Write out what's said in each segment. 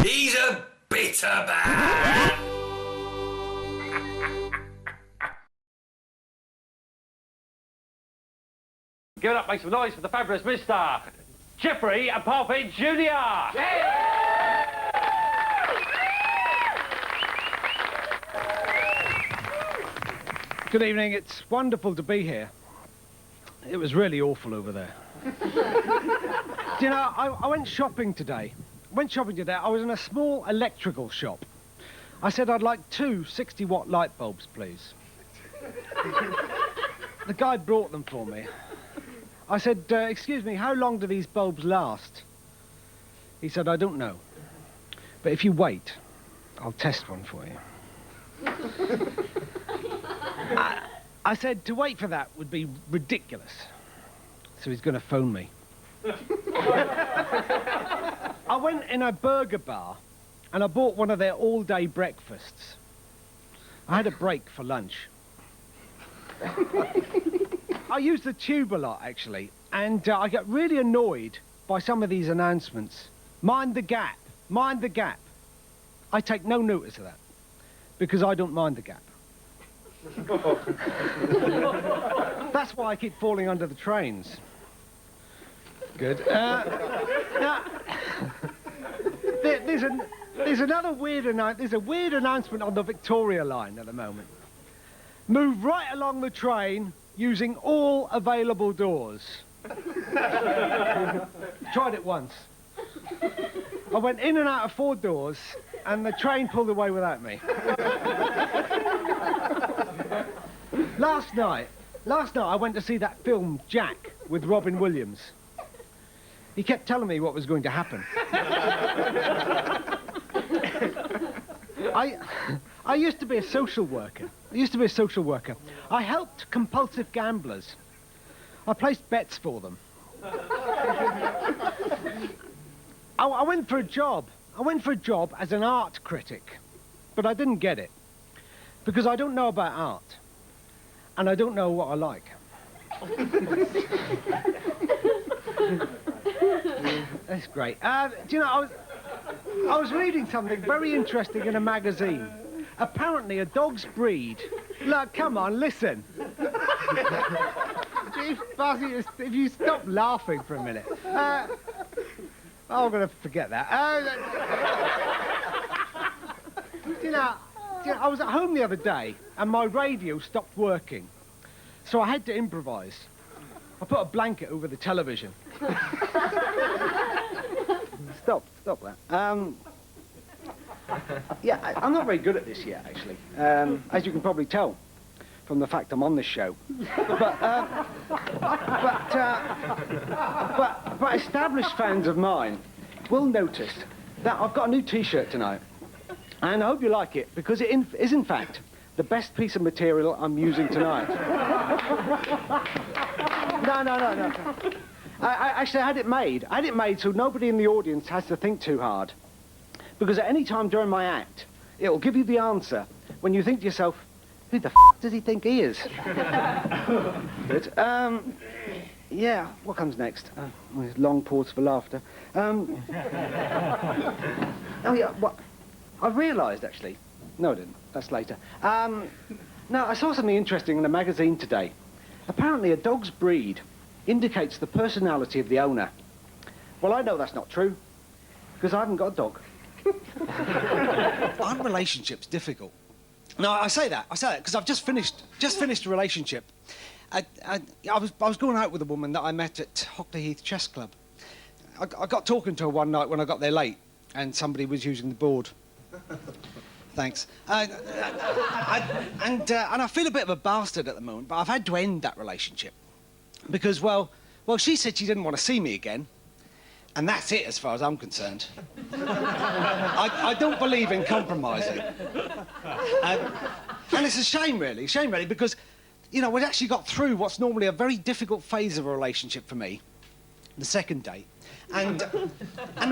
He's a bitter man. Give it up, make some noise for the fabulous Mr. Geoffrey and Parfitt Jr. Yeah! Good evening, it's wonderful to be here. It was really awful over there. Do you know, I went shopping today. I was in a small electrical shop. I said I'd like 2 60-watt light bulbs, please. The guy brought them for me. I said, excuse me, how long do these bulbs last? He said, I don't know. But if you wait, I'll test one for you. I said to wait for that would be ridiculous. So he's going to phone me. I went in a burger bar and I bought one of their all-day breakfasts. I had a break for lunch. I use the tube a lot, actually, and I get really annoyed by some of these announcements. Mind the gap, mind the gap. I take no notice of that, because I don't mind the gap. That's why I keep falling under the trains. Good. Now, there's another weird announcement. There's a weird announcement on the Victoria line at the moment. Move right along the train using all available doors. Tried it once. I went in and out of 4 doors, and the train pulled away without me. Last night I went to see that film Jack with Robin Williams. He kept telling me what was going to happen. I used to be a social worker. I helped compulsive gamblers. I placed bets for them. I went for a job. As an art critic, but I didn't get it because I don't know about art, and I don't know what I like. That's great. Do you know, I was reading something very interesting in a magazine. Apparently a dog's breed... Look, come on, listen. If you stop laughing for a minute. I'm going to forget that. Do you know, I was at home the other day and my radio stopped working. So I had to improvise. I put a blanket over the television. Stop that. Yeah, I'm not very good at this yet, actually. As you can probably tell from the fact I'm on this show. But established fans of mine will notice that I've got a new T-shirt tonight. And I hope you like it, because it is, in fact, the best piece of material I'm using tonight. No. Actually, I had it made so nobody in the audience has to think too hard. Because at any time during my act, it'll give you the answer when you think to yourself, who the f*** does he think he is? Good. Yeah, what comes next? Long pause for laughter. Oh, yeah, what? I realised, actually. No, I didn't. That's later. No, I saw something interesting in a magazine today. Apparently, a dog's breed indicates the personality of the owner. Well, I know that's not true, because I haven't got a dog. Aren't relationships difficult? No, I say that because I've just finished a relationship. I was going out with a woman that I met at Hockley Heath Chess Club. I got talking to her one night when I got there late, and somebody was using the board. Thanks. And I feel a bit of a bastard at the moment, but I've had to end that relationship because, well, she said she didn't want to see me again. And that's it, as far as I'm concerned. I don't believe in compromising. And it's a shame, really, because, you know, we'd actually got through what's normally a very difficult phase of a relationship for me, the second date. And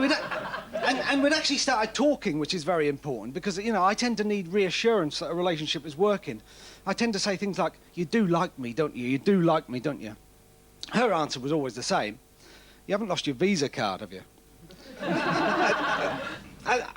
we'd actually started talking, which is very important, because, you know, I tend to need reassurance that a relationship is working. I tend to say things like, you do like me, don't you? You do like me, don't you? Her answer was always the same. You haven't lost your Visa card, have you?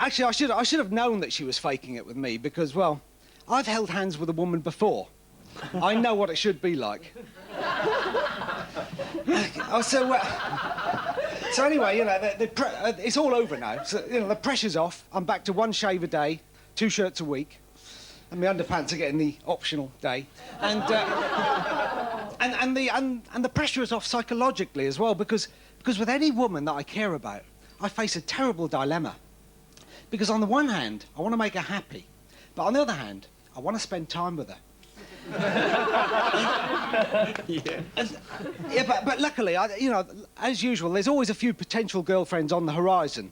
Actually, I should have known that she was faking it with me because, well, I've held hands with a woman before. I know what it should be like. So anyway, you know, it's all over now. So, you know, the pressure's off. I'm back to 1 shave a day, 2 shirts a week, and my underpants are getting the optional day. And the pressure is off psychologically as well because with any woman that I care about, I face a terrible dilemma. Because on the one hand, I want to make her happy, but on the other hand, I want to spend time with her. But luckily, you know, as usual, there's always a few potential girlfriends on the horizon.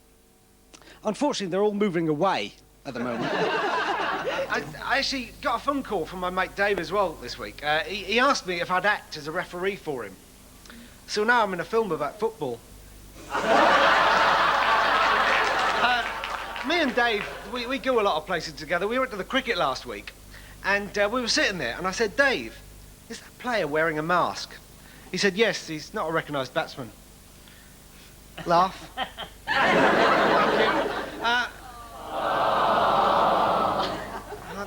Unfortunately, they're all moving away at the moment. I actually got a phone call from my mate Dave as well this week. He asked me if I'd act as a referee for him. So now I'm in a film about football. Me and Dave, we go a lot of places together. We went to the cricket last week, and we were sitting there, and I said, Dave, is that player wearing a mask? He said, yes, he's not a recognised batsman. Laugh.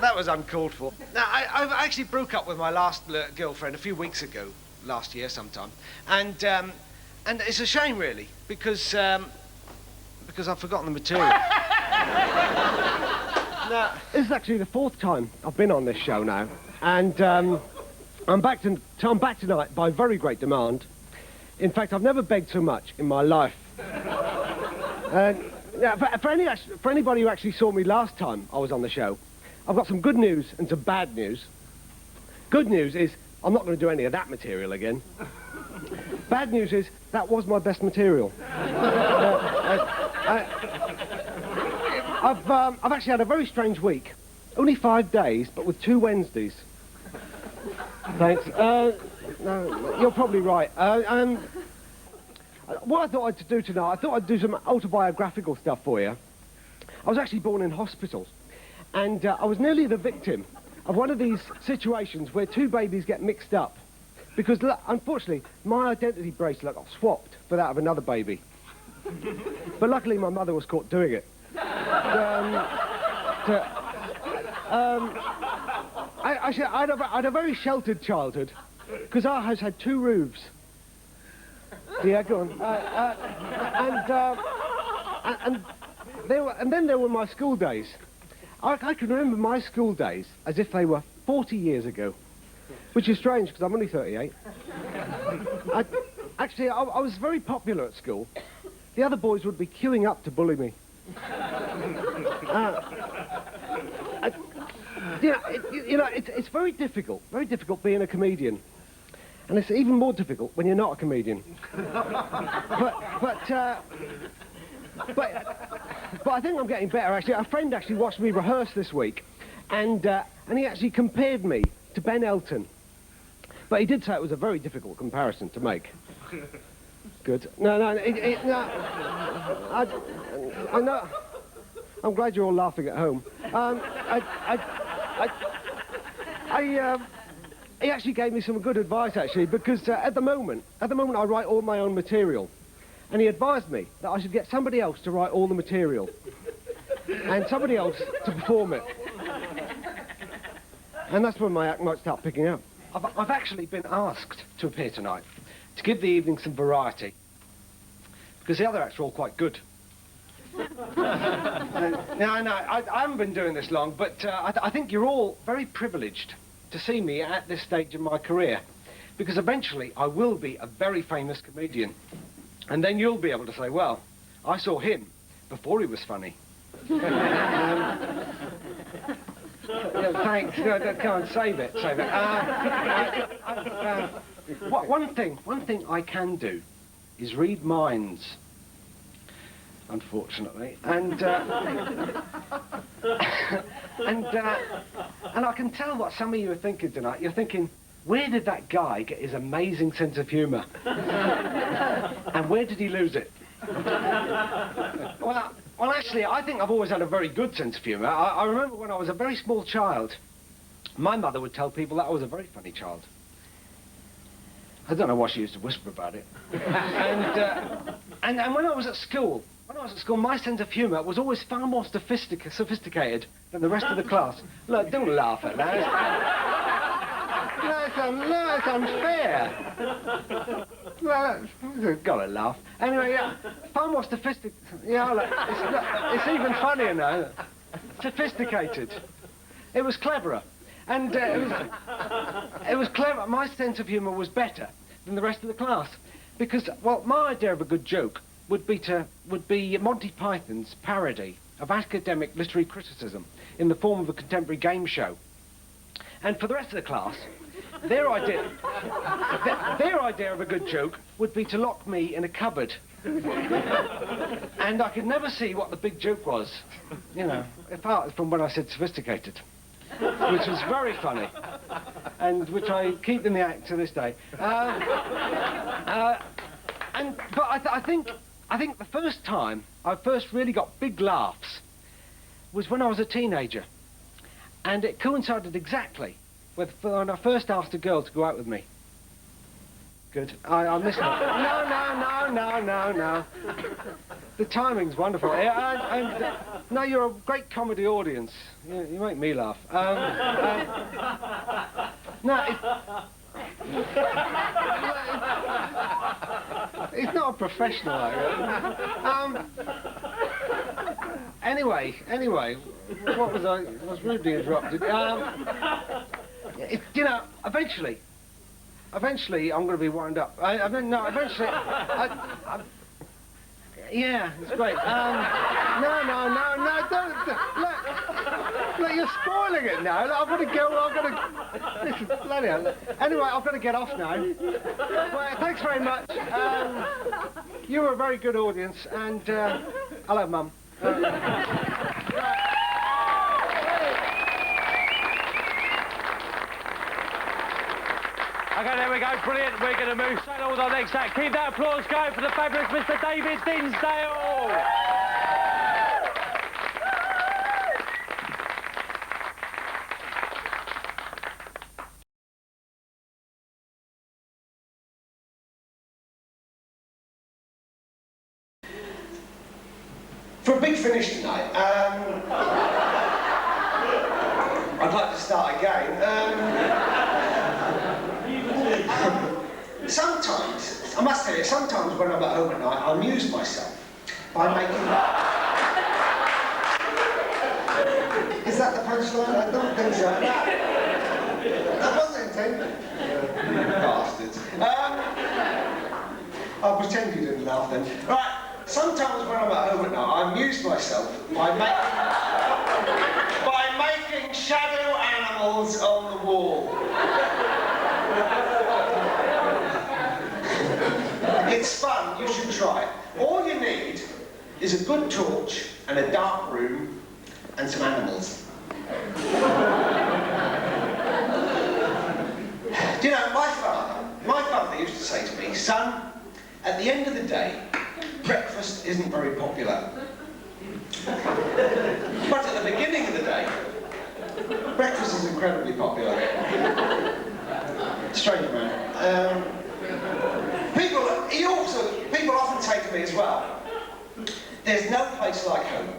That was uncalled for. Now, I actually broke up with my last girlfriend a few weeks ago, last year sometime, and it's a shame, really, because I've forgotten the material. Now, this is actually the 4th time I've been on this show now, and I'm back tonight by very great demand. In fact, I've never begged so much in my life. Now, for anybody who actually saw me last time I was on the show, I've got some good news and some bad news. Good news is I'm not going to do any of that material again. Bad news is that was my best material. I've actually had a very strange week. Only 5 days, but with 2 Wednesdays. Thanks. No, you're probably right. What I thought I'd do tonight, I thought I'd do some autobiographical stuff for you. I was actually born in hospital, and I was nearly the victim of one of these situations where 2 babies get mixed up. Because, unfortunately, my identity bracelet got swapped for that of another baby. But luckily, my mother was caught doing it. I had a very sheltered childhood, because our house had 2 roofs. Yeah, go on. And then there were my school days. I can remember my school days as if they were 40 years ago, which is strange because I'm only 38. Actually, I was very popular at school. The other boys would be queuing up to bully me. It's very difficult being a comedian. And it's even more difficult when you're not a comedian. But I think I'm getting better, actually. A friend actually watched me rehearse this week, and he actually compared me to Ben Elton. But he did say it was a very difficult comparison to make. Good. No, I know. I'm glad you're all laughing at home. He actually gave me some good advice, actually, because at the moment I write all my own material. And he advised me that I should get somebody else to write all the material. And somebody else to perform it. And that's when my act might start picking up. I've actually been asked to appear tonight, to give the evening some variety. Because the other acts are all quite good. I haven't been doing this long, but I think you're all very privileged to see me at this stage in my career, because eventually I will be a very famous comedian. And then you'll be able to say, well, I saw him before he was funny. Thanks. No, come on, save it. One thing I can do is read minds, unfortunately, and I can tell what some of you are thinking tonight. You're thinking, where did that guy get his amazing sense of humour? And where did he lose it? Well, actually, I think I've always had a very good sense of humour. I remember when I was a very small child, my mother would tell people that I was a very funny child. I don't know why she used to whisper about it. And when I was at school, I was at school, my sense of humour was always far more sophisticated than the rest of the class. Look, don't laugh at that. No, it's unfair. Well, gotta laugh. Anyway, yeah, far more sophisticated. Yeah, look, it's even funnier now. Sophisticated. It was cleverer. And it was clever. My sense of humour was better than the rest of the class. Because, well, my idea of a good joke would be Monty Python's parody of academic literary criticism in the form of a contemporary game show. And for the rest of the class, their idea of a good joke would be to lock me in a cupboard. And I could never see what the big joke was, you know, apart from when I said sophisticated, which was very funny, and which I keep in the act to this day. But I think the first time I first really got big laughs was when I was a teenager, and it coincided exactly with when I first asked a girl to go out with me. Good. I missed it. No. The timing's wonderful. No, you're a great comedy audience. You make me laugh. He's not a professional, Anyway, what was I was rudely interrupted. You know, eventually, I'm going to be wound up. Eventually, yeah, it's great. No, don't, look, you're spoiling it now. I've got to go, this is bloody hell. Anyway, I've got to get off now. Well, thanks very much. You were a very good audience, and hello, Mum. Okay, there we go, brilliant. We're going to move straight on with our next act. Keep that applause going for the fabulous Mr. David Dinsdale. For a big finish tonight, I'd like to start again. Sometimes, I must tell you, sometimes when I'm at home at night, I amuse myself by making... Is that the punchline? I don't think so. That wasn't intended. Bastards. I'll pretend you didn't laugh then. Right, sometimes when I'm at home at night, I amuse myself by making shadow animals on the wall. It's fun, you should try it. All you need is a good torch and a dark room and some animals. Do you know, my father used to say to me, son, at the end of the day, breakfast isn't very popular. But at the beginning of the day, breakfast is incredibly popular. Strange man. People often say to me as well, there's no place like home.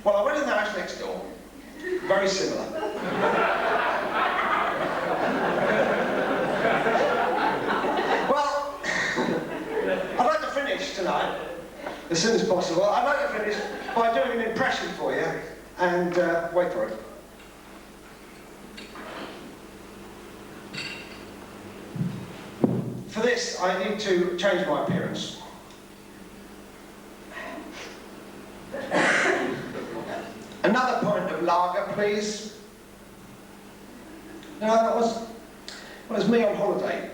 Well, I went in the house next door, very similar. Well, I'd like to finish tonight, as soon as possible. I'd like to finish by doing an impression for you, and wait for it. For this, I need to change my appearance. Another pint of lager, please. No, that was me on holiday.